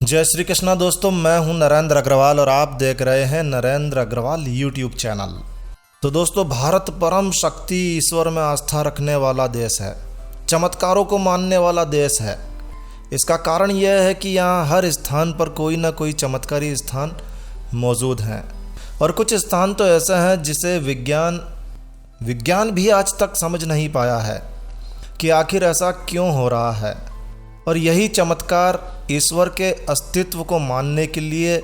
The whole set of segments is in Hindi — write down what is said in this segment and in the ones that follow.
जय श्री कृष्णा दोस्तों, मैं हूं नरेंद्र अग्रवाल और आप देख रहे हैं नरेंद्र अग्रवाल यूट्यूब चैनल। तो दोस्तों, भारत परम शक्ति ईश्वर में आस्था रखने वाला देश है, चमत्कारों को मानने वाला देश है। इसका कारण यह है कि यहाँ हर स्थान पर कोई ना कोई चमत्कारी स्थान मौजूद हैं और कुछ स्थान तो ऐसे हैं जिसे विज्ञान भी आज तक समझ नहीं पाया है कि आखिर ऐसा क्यों हो रहा है। और यही चमत्कार ईश्वर के अस्तित्व को मानने के लिए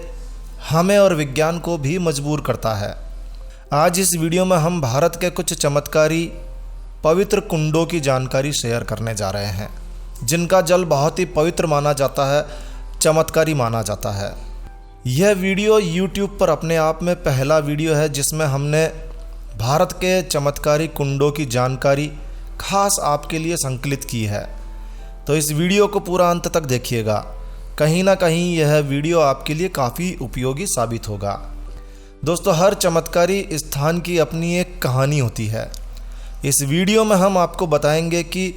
हमें और विज्ञान को भी मजबूर करता है। आज इस वीडियो में हम भारत के कुछ चमत्कारी पवित्र कुंडों की जानकारी शेयर करने जा रहे हैं, जिनका जल बहुत ही पवित्र माना जाता है, चमत्कारी माना जाता है। यह वीडियो YouTube पर अपने आप में पहला वीडियो है जिसमें हमने भारत के चमत्कारी कुंडों की जानकारी खास आपके लिए संकलित की है। तो इस वीडियो को पूरा अंत तक देखिएगा, कहीं ना कहीं यह वीडियो आपके लिए काफ़ी उपयोगी साबित होगा। दोस्तों, हर चमत्कारी स्थान की अपनी एक कहानी होती है। इस वीडियो में हम आपको बताएंगे कि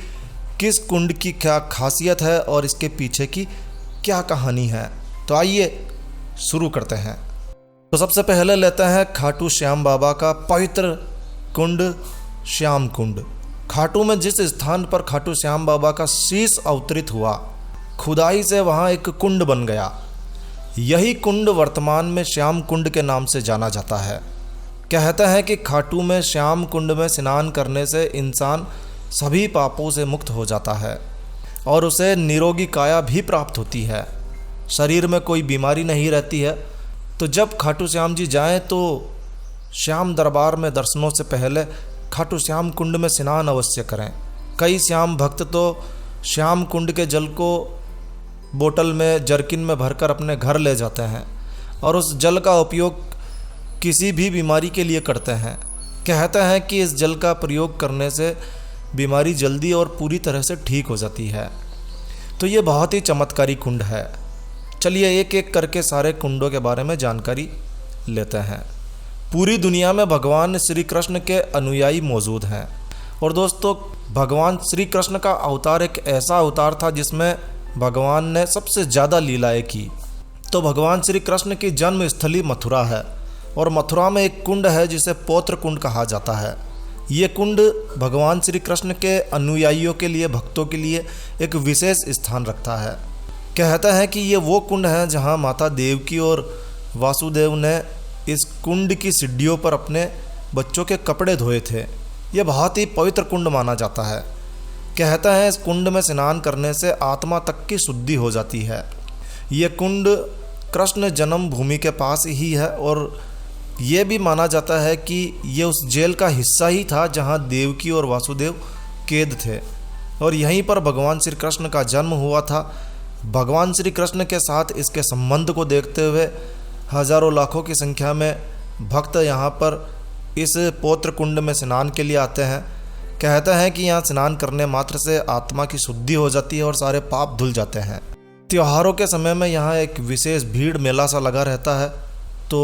किस कुंड की क्या खासियत है और इसके पीछे की क्या कहानी है। तो आइए शुरू करते हैं। तो सबसे पहले लेते हैं खाटू श्याम बाबा का पवित्र कुंड श्याम कुंड। खाटू में जिस स्थान पर खाटू श्याम बाबा का शीश अवतरित हुआ, खुदाई से वहाँ एक कुंड बन गया। यही कुंड वर्तमान में श्याम कुंड के नाम से जाना जाता है। कहते हैं कि खाटू में श्याम कुंड में स्नान करने से इंसान सभी पापों से मुक्त हो जाता है और उसे निरोगी काया भी प्राप्त होती है, शरीर में कोई बीमारी नहीं रहती है। तो जब खाटू श्याम जी जाएं तो श्याम दरबार में दर्शनों से पहले खाटू श्याम कुंड में स्नान अवश्य करें। कई श्याम भक्त तो श्याम कुंड के जल को बोतल में जरकिन में भरकर अपने घर ले जाते हैं और उस जल का उपयोग किसी भी बीमारी के लिए करते हैं। कहते हैं कि इस जल का प्रयोग करने से बीमारी जल्दी और पूरी तरह से ठीक हो जाती है। तो ये बहुत ही चमत्कारी कुंड है। चलिए एक एक करके सारे कुंडों के बारे में जानकारी लेते हैं। पूरी दुनिया में भगवान श्री कृष्ण के अनुयायी मौजूद हैं और दोस्तों, भगवान श्री कृष्ण का अवतार एक ऐसा अवतार था जिसमें भगवान ने सबसे ज़्यादा लीलाएं की। तो भगवान श्री कृष्ण की जन्म स्थली मथुरा है और मथुरा में एक कुंड है जिसे पौत्र कुंड कहा जाता है। ये कुंड भगवान श्री कृष्ण के अनुयायियों के लिए, भक्तों के लिए एक विशेष स्थान रखता है। कहता है कि ये वो कुंड है जहाँ माता देवकी और वासुदेव ने इस कुंड की सीढ़ियों पर अपने बच्चों के कपड़े धोए थे। यह बहुत ही पवित्र कुंड माना जाता है। कहता है इस कुंड में स्नान करने से आत्मा तक की शुद्धि हो जाती है। ये कुंड कृष्ण जन्म भूमि के पास ही है और ये भी माना जाता है कि ये उस जेल का हिस्सा ही था जहाँ देवकी और वासुदेव कैद थे और यहीं पर भगवान श्री कृष्ण का जन्म हुआ था। भगवान श्री कृष्ण के साथ इसके संबंध को देखते हुए हजारों लाखों की संख्या में भक्त यहाँ पर इस पौत्र कुंड में स्नान के लिए आते हैं। कहते हैं कि यहाँ स्नान करने मात्र से आत्मा की शुद्धि हो जाती है और सारे पाप धुल जाते हैं। त्योहारों के समय में यहाँ एक विशेष भीड़ मेला सा लगा रहता है। तो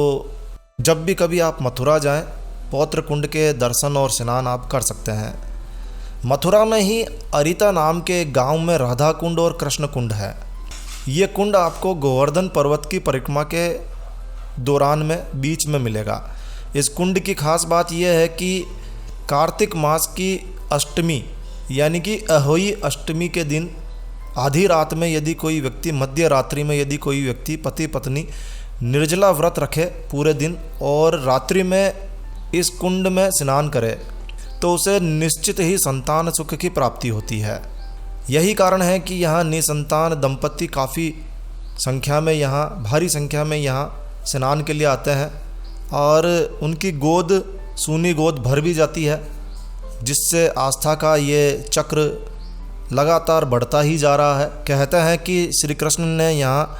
जब भी कभी आप मथुरा जाएं, पौत्र कुंड के दर्शन और स्नान आप कर सकते हैं। मथुरा में ही अरिता नाम के गांव में राधा कुंड और कृष्ण कुंड है। ये कुंड आपको गोवर्धन पर्वत की परिक्रमा के दौरान में बीच में मिलेगा। इस कुंड की खास बात यह है कि कार्तिक मास की अष्टमी यानी कि अहोई अष्टमी के दिन आधी रात में यदि कोई व्यक्ति, मध्य रात्रि में यदि कोई व्यक्ति पति पत्नी निर्जला व्रत रखे पूरे दिन और रात्रि में इस कुंड में स्नान करे तो उसे निश्चित ही संतान सुख की प्राप्ति होती है। यही कारण है कि यहाँ निसंतान दंपति काफ़ी संख्या में, यहाँ भारी संख्या में यहाँ स्नान के लिए आते हैं और उनकी गोद, सूनी गोद भर भी जाती है, जिससे आस्था का ये चक्र लगातार बढ़ता ही जा रहा है। कहते हैं कि श्री कृष्ण ने यहाँ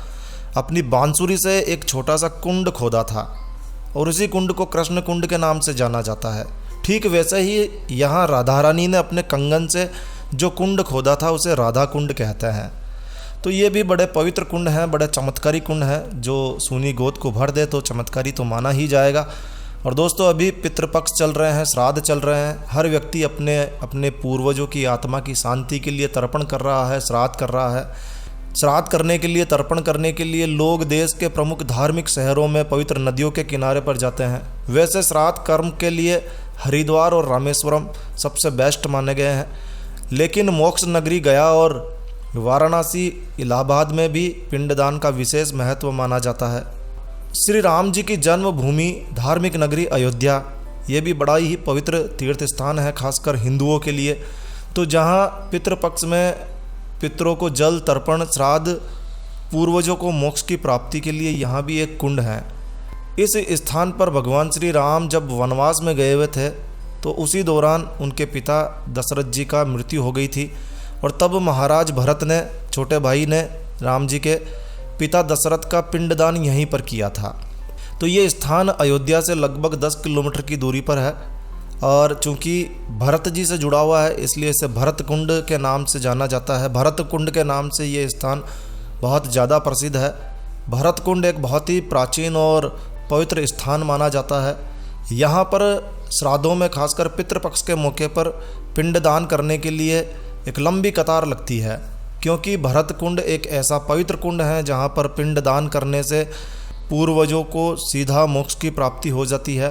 अपनी बांसुरी से एक छोटा सा कुंड खोदा था और उसी कुंड को कृष्ण कुंड के नाम से जाना जाता है। ठीक वैसे ही यहाँ राधा रानी ने अपने कंगन से जो कुंड खोदा था उसे राधा कुंड कहते हैं। तो ये भी बड़े पवित्र कुंड हैं, बड़े चमत्कारी कुंड हैं। जो सूनी गोद को भर दे तो चमत्कारी तो माना ही जाएगा। और दोस्तों, अभी पितृपक्ष चल रहे हैं, श्राद्ध चल रहे हैं। हर व्यक्ति अपने अपने पूर्वजों की आत्मा की शांति के लिए तर्पण कर रहा है, श्राद्ध कर रहा है। श्राद्ध करने के लिए, तर्पण करने के लिए लोग देश के प्रमुख धार्मिक शहरों में पवित्र नदियों के किनारे पर जाते हैं। वैसे श्राद्ध कर्म के लिए हरिद्वार और रामेश्वरम सबसे बेस्ट माने गए हैं, लेकिन मोक्ष नगरी गया और वाराणसी, इलाहाबाद में भी पिंडदान का विशेष महत्व माना जाता है। श्री राम जी की जन्मभूमि धार्मिक नगरी अयोध्या, ये भी बड़ा ही पवित्र तीर्थ स्थान है, खासकर हिंदुओं के लिए। तो जहाँ पितृपक्ष में पितरों को जल तर्पण, श्राद्ध, पूर्वजों को मोक्ष की प्राप्ति के लिए यहाँ भी एक कुंड है। इस स्थान पर भगवान श्री राम जब वनवास में गए हुए थे तो उसी दौरान उनके पिता दशरथ जी का मृत्यु हो गई थी, और तब महाराज भरत ने, छोटे भाई ने, राम जी के पिता दशरथ का पिंडदान यहीं पर किया था। तो ये स्थान अयोध्या से लगभग 10 किलोमीटर की दूरी पर है, और चूंकि भरत जी से जुड़ा हुआ है इसलिए इसे भरत कुंड के नाम से जाना जाता है। भरत कुंड के नाम से ये स्थान बहुत ज़्यादा प्रसिद्ध है। भरत कुंड एक बहुत ही प्राचीन और पवित्र स्थान माना जाता है। यहाँ पर श्राद्धों में, खासकर पितृपक्ष के मौके पर पिंडदान करने के लिए एक लंबी कतार लगती है, क्योंकि भरत कुंड एक ऐसा पवित्र कुंड है जहाँ पर पिंडदान करने से पूर्वजों को सीधा मोक्ष की प्राप्ति हो जाती है।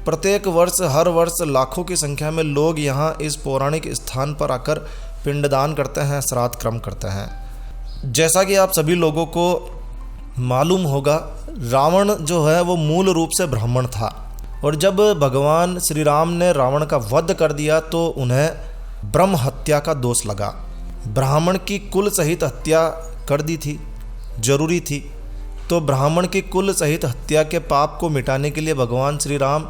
प्रत्येक वर्ष, हर वर्ष लाखों की संख्या में लोग यहाँ इस पौराणिक स्थान पर आकर पिंडदान करते हैं, श्राद्ध कर्म करते हैं। जैसा कि आप सभी लोगों को मालूम होगा, रावण जो है वो मूल रूप से ब्राह्मण था, और जब भगवान श्री राम ने रावण का वध कर दिया तो उन्हें ब्रह्म हत्या का दोष लगा। ब्राह्मण की कुल सहित हत्या कर दी थी, जरूरी थी। तो ब्राह्मण की कुल सहित हत्या के पाप को मिटाने के लिए भगवान श्री राम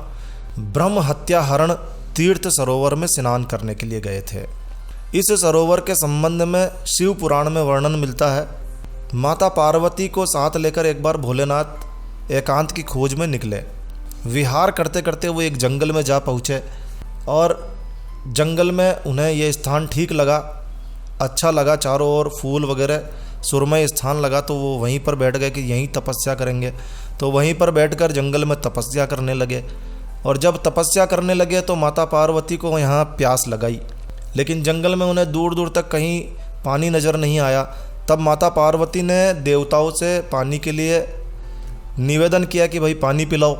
ब्रह्म हत्या हरण तीर्थ सरोवर में स्नान करने के लिए गए थे। इस सरोवर के संबंध में शिव पुराण में वर्णन मिलता है। माता पार्वती को साथ लेकर एक बार भोलेनाथ एकांत की खोज में निकले। विहार करते करते वो एक जंगल में जा पहुँचे, और जंगल में उन्हें ये स्थान ठीक लगा, अच्छा लगा, चारों ओर फूल वगैरह सुरमय स्थान लगा, तो वो वहीं पर बैठ गए कि यहीं तपस्या करेंगे। तो वहीं पर बैठकर जंगल में तपस्या करने लगे, और जब तपस्या करने लगे तो माता पार्वती को यहाँ प्यास लगाई, लेकिन जंगल में उन्हें दूर दूर तक कहीं पानी नज़र नहीं आया। तब माता पार्वती ने देवताओं से पानी के लिए निवेदन किया कि भाई पानी पिलाओ।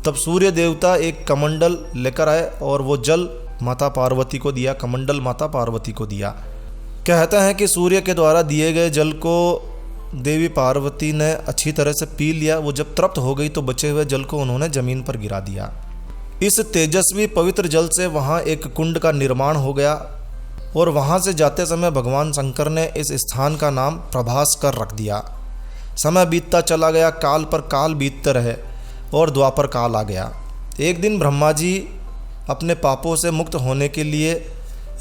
तब सूर्य देवता एक कमंडल लेकर आए और वो जल माता पार्वती को दिया, कमंडल माता पार्वती को दिया। कहते हैं कि सूर्य के द्वारा दिए गए जल को देवी पार्वती ने अच्छी तरह से पी लिया। वो जब तृप्त हो गई तो बचे हुए जल को उन्होंने जमीन पर गिरा दिया। इस तेजस्वी पवित्र जल से वहाँ एक कुंड का निर्माण हो गया, और वहाँ से जाते समय भगवान शंकर ने इस स्थान का नाम प्रभास्कर रख दिया। समय बीतता चला गया, काल पर काल बीतते रहे, और द्वापर काल आ गया। एक दिन ब्रह्मा जी अपने पापों से मुक्त होने के लिए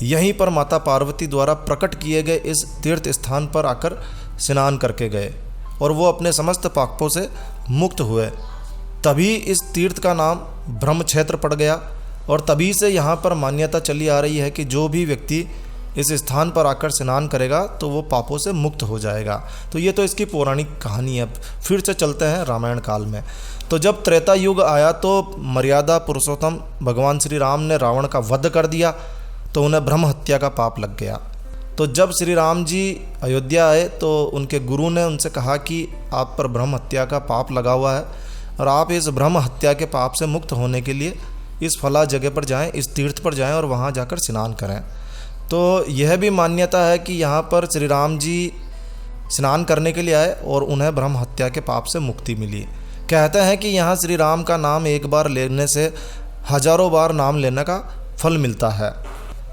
यहीं पर माता पार्वती द्वारा प्रकट किए गए इस तीर्थ स्थान पर आकर स्नान करके गए, और वो अपने समस्त पापों से मुक्त हुए। तभी इस तीर्थ का नाम ब्रह्म क्षेत्र पड़ गया, और तभी से यहाँ पर मान्यता चली आ रही है कि जो भी व्यक्ति इस स्थान पर आकर स्नान करेगा तो वो पापों से मुक्त हो जाएगा। तो ये तो इसकी पौराणिक कहानी है। फिर से चलते हैं रामायण काल में। तो जब त्रेता युग आया तो मर्यादा पुरुषोत्तम भगवान श्री राम ने रावण का वध कर दिया, तो उन्हें ब्रह्म हत्या का पाप लग गया। तो जब श्री राम जी अयोध्या आए तो उनके गुरु ने उनसे कहा कि आप पर ब्रह्म हत्या का पाप लगा हुआ है, और आप इस ब्रह्म हत्या के पाप से मुक्त होने के लिए इस फला जगह पर जाएं, इस तीर्थ पर जाएं और वहाँ जाकर स्नान करें। तो यह भी मान्यता है कि यहाँ पर श्री राम जी स्नान करने के लिए आए और उन्हें ब्रह्म हत्या के पाप से मुक्ति मिली। कहते हैं कि यहाँ श्री राम का नाम एक बार लेने से हजारों बार नाम लेने का फल मिलता है।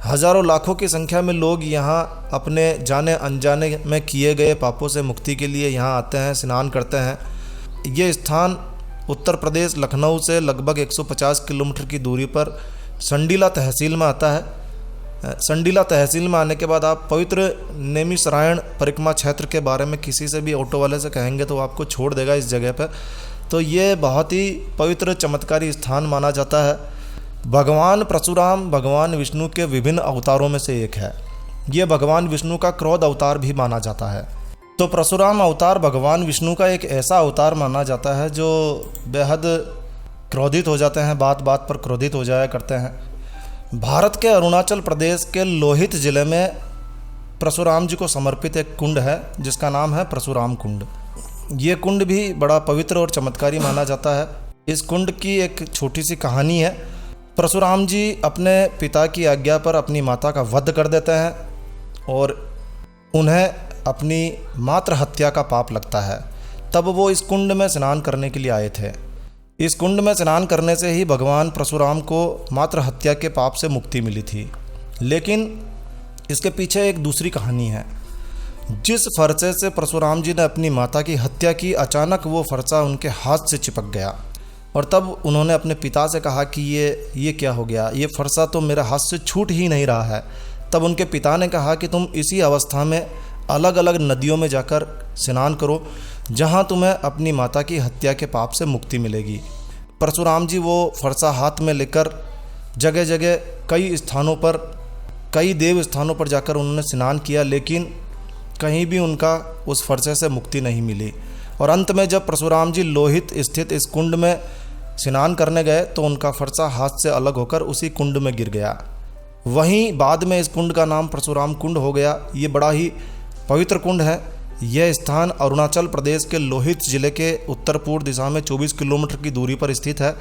हजारों लाखों की संख्या में लोग यहाँ अपने जाने अनजाने में किए गए पापों से मुक्ति के लिए यहाँ आते हैं, स्नान करते हैं। ये स्थान उत्तर प्रदेश लखनऊ से लगभग 150 किलोमीटर की दूरी पर संडीला तहसील में आता है। संडीला तहसील में आने के बाद आप पवित्र नेमिषारण्य परिक्रमा क्षेत्र के बारे में किसी से भी ऑटो वाले से कहेंगे तो आपको छोड़ देगा इस जगह पर। तो ये बहुत ही पवित्र चमत्कारी स्थान माना जाता है। भगवान परशुराम भगवान विष्णु के विभिन्न अवतारों में से एक है। ये भगवान विष्णु का क्रोध अवतार भी माना जाता है। तो परशुराम अवतार भगवान विष्णु का एक ऐसा अवतार माना जाता है जो बेहद क्रोधित हो जाते हैं, बात बात पर क्रोधित हो जाया करते हैं। भारत के अरुणाचल प्रदेश के लोहित ज़िले में परशुराम जी को समर्पित एक कुंड है जिसका नाम है परशुराम कुंड। ये कुंड भी बड़ा पवित्र और चमत्कारी माना जाता है। इस कुंड की एक छोटी सी कहानी है। परशुराम जी अपने पिता की आज्ञा पर अपनी माता का वध कर देते हैं और उन्हें अपनी मातृ हत्या का पाप लगता है। तब वो इस कुंड में स्नान करने के लिए आए थे। इस कुंड में स्नान करने से ही भगवान परशुराम को मातृ हत्या के पाप से मुक्ति मिली थी। लेकिन इसके पीछे एक दूसरी कहानी है। जिस फरसे से परशुराम जी ने अपनी माता की हत्या की, अचानक वो फरसा उनके हाथ से चिपक गया और तब उन्होंने अपने पिता से कहा कि ये क्या हो गया, ये फरसा तो मेरे हाथ से छूट ही नहीं रहा है। तब उनके पिता ने कहा कि तुम इसी अवस्था में अलग अलग नदियों में जाकर स्नान करो, जहाँ तुम्हें अपनी माता की हत्या के पाप से मुक्ति मिलेगी। परशुराम जी वो फरसा हाथ में लेकर जगह जगह कई स्थानों पर, कई देव स्थानों पर जाकर उन्होंने स्नान किया, लेकिन कहीं भी उनका उस फरसे से मुक्ति नहीं मिली। और अंत में जब परशुराम जी लोहित स्थित इस कुंड में स्नान करने गए तो उनका फरसा हाथ से अलग होकर उसी कुंड में गिर गया। वहीं बाद में इस कुंड का नाम परशुराम कुंड हो गया। ये बड़ा ही पवित्र कुंड है। यह स्थान अरुणाचल प्रदेश के लोहित जिले के उत्तर पूर्व दिशा में 24 किलोमीटर की दूरी पर स्थित है।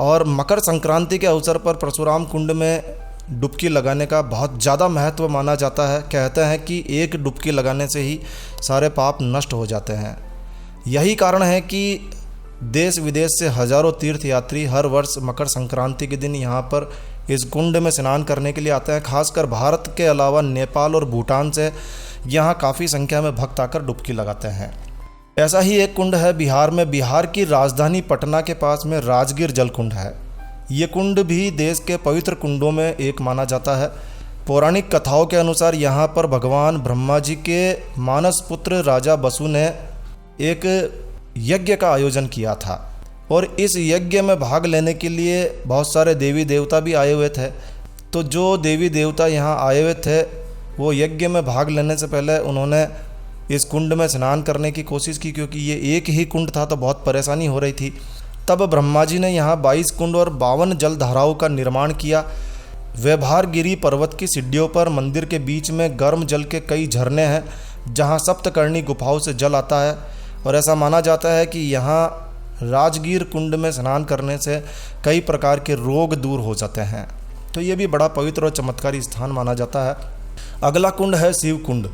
और मकर संक्रांति के अवसर पर परशुराम कुंड में डुबकी लगाने का बहुत ज़्यादा महत्व माना जाता है। कहते हैं कि एक डुबकी लगाने से ही सारे पाप नष्ट हो जाते हैं। यही कारण है कि देश विदेश से हजारों तीर्थयात्री हर वर्ष मकर संक्रांति के दिन यहाँ पर इस कुंड में स्नान करने के लिए आते हैं। खासकर भारत के अलावा नेपाल और भूटान से यहाँ काफ़ी संख्या में भक्त आकर डुबकी लगाते हैं। ऐसा ही एक कुंड है बिहार में। बिहार की राजधानी पटना के पास में राजगीर जल कुंड है। ये कुंड भी देश के पवित्र कुंडों में एक माना जाता है। पौराणिक कथाओं के अनुसार यहाँ पर भगवान ब्रह्मा जी के मानस पुत्र राजा बसु ने एक यज्ञ का आयोजन किया था और इस यज्ञ में भाग लेने के लिए बहुत सारे देवी देवता भी आए हुए थे। तो जो देवी देवता यहाँ आए हुए थे वो यज्ञ में भाग लेने से पहले उन्होंने इस कुंड में स्नान करने की कोशिश की, क्योंकि ये एक ही कुंड था तो बहुत परेशानी हो रही थी। तब ब्रह्मा जी ने यहाँ 22 कुंड और 52 जल धाराओं का निर्माण किया। वैभारगिरी पर्वत की सीढ़ियों पर मंदिर के बीच में गर्म जल के कई झरने हैं, जहाँ सप्तकर्णी गुफाओं से जल आता है। और ऐसा माना जाता है कि यहाँ राजगीर कुंड में स्नान करने से कई प्रकार के रोग दूर हो जाते हैं। तो ये भी बड़ा पवित्र और चमत्कारी स्थान माना जाता है। अगला कुंड है शिव कुंड।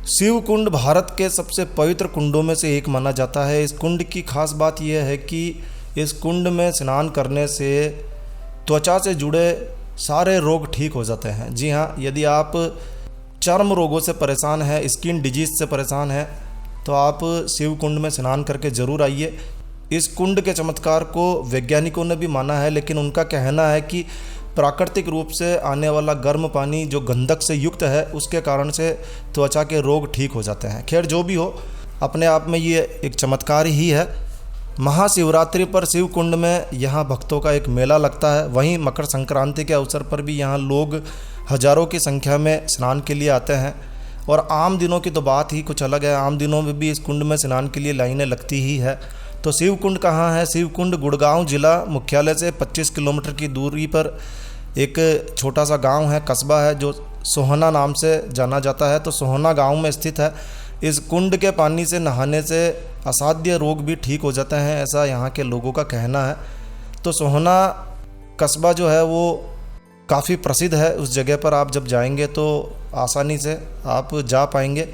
शिव कुंड भारत के सबसे पवित्र कुंडों में से एक माना जाता है। इस कुंड की खास बात यह है कि इस कुंड में स्नान करने से त्वचा से जुड़े सारे रोग ठीक हो जाते हैं। जी हाँ, यदि आप चर्म रोगों से परेशान हैं, स्किन डिजीज से परेशान हैं, तो आप शिव कुंड में स्नान करके ज़रूर आइए। इस कुंड के चमत्कार को वैज्ञानिकों ने भी माना है, लेकिन उनका कहना है कि प्राकृतिक रूप से आने वाला गर्म पानी जो गंधक से युक्त है उसके कारण से त्वचा के रोग ठीक हो जाते हैं। खैर जो भी हो, अपने आप में ये एक चमत्कार ही है। महाशिवरात्रि पर शिव कुंड में यहाँ भक्तों का एक मेला लगता है। वहीं मकर संक्रांति के अवसर पर भी यहाँ लोग हजारों की संख्या में स्नान के लिए आते हैं। और आम दिनों की तो बात ही कुछ अलग है। आम दिनों में भी इस कुंड में स्नान के लिए लाइनें लगती ही है। तो शिव कुंड कहाँ है? शिव कुंड गुड़गांव जिला मुख्यालय से 25 किलोमीटर की दूरी पर एक छोटा सा गांव है, कस्बा है, जो सोहना नाम से जाना जाता है। तो सोहना गांव में स्थित है। इस कुंड के पानी से नहाने से असाध्य रोग भी ठीक हो जाते हैं, ऐसा यहाँ के लोगों का कहना है। तो सोहना कस्बा जो है वो काफ़ी प्रसिद्ध है। उस जगह पर आप जब जाएंगे तो आसानी से आप जा पाएंगे।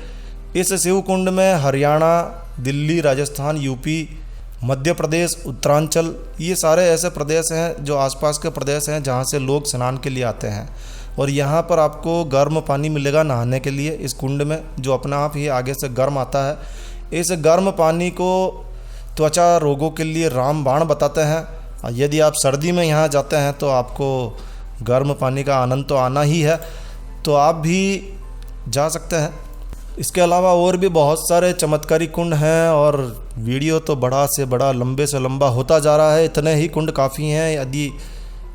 इस शिव कुंड में हरियाणा, दिल्ली, राजस्थान, यूपी, मध्य प्रदेश, उत्तरांचल, ये सारे ऐसे प्रदेश हैं जो आसपास के प्रदेश हैं जहाँ से लोग स्नान के लिए आते हैं। और यहाँ पर आपको गर्म पानी मिलेगा नहाने के लिए इस कुंड में, जो अपने आप ही आगे से गर्म आता है। इस गर्म पानी को त्वचा रोगों के लिए रामबाण बताते हैं। यदि आप सर्दी में यहाँ जाते हैं तो आपको गर्म पानी का आनंद तो आना ही है, तो आप भी जा सकते हैं। इसके अलावा और भी बहुत सारे चमत्कारी कुंड हैं और वीडियो तो बड़ा से बड़ा, लंबे से लंबा होता जा रहा है। इतने ही कुंड काफ़ी हैं। यदि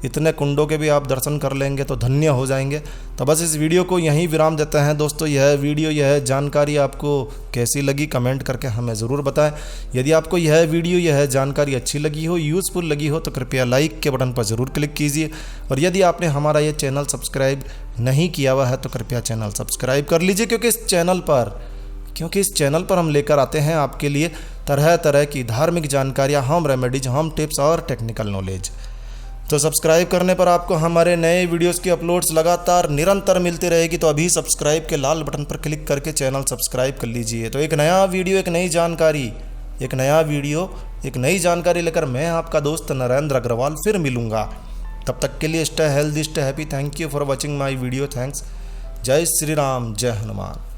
इतने कुंडों के भी आप दर्शन कर लेंगे तो धन्य हो जाएंगे। तो बस इस वीडियो को यहीं विराम देते हैं दोस्तों। यह वीडियो, यह जानकारी आपको कैसी लगी कमेंट करके हमें ज़रूर बताएं। यदि आपको यह वीडियो, यह जानकारी अच्छी लगी हो, यूज़फुल लगी हो तो कृपया लाइक के बटन पर ज़रूर क्लिक कीजिए। और यदि आपने हमारा ये चैनल सब्सक्राइब नहीं किया हुआ है तो कृपया चैनल सब्सक्राइब कर लीजिए, क्योंकि इस चैनल पर हम लेकर आते हैं आपके लिए तरह तरह की धार्मिक जानकारियाँ, होम रेमेडीज, होम टिप्स और टेक्निकल नॉलेज। तो सब्सक्राइब करने पर आपको हमारे नए वीडियोस की अपलोड्स लगातार निरंतर मिलती रहेगी। तो अभी सब्सक्राइब के लाल बटन पर क्लिक करके चैनल सब्सक्राइब कर लीजिए। तो एक नया वीडियो, एक नई जानकारी लेकर मैं आपका दोस्त नरेंद्र अग्रवाल फिर मिलूंगा। तब तक के लिए stay healthy, stay happy. Thank you for watching my video. Thanks. जय श्री राम, जय हनुमान।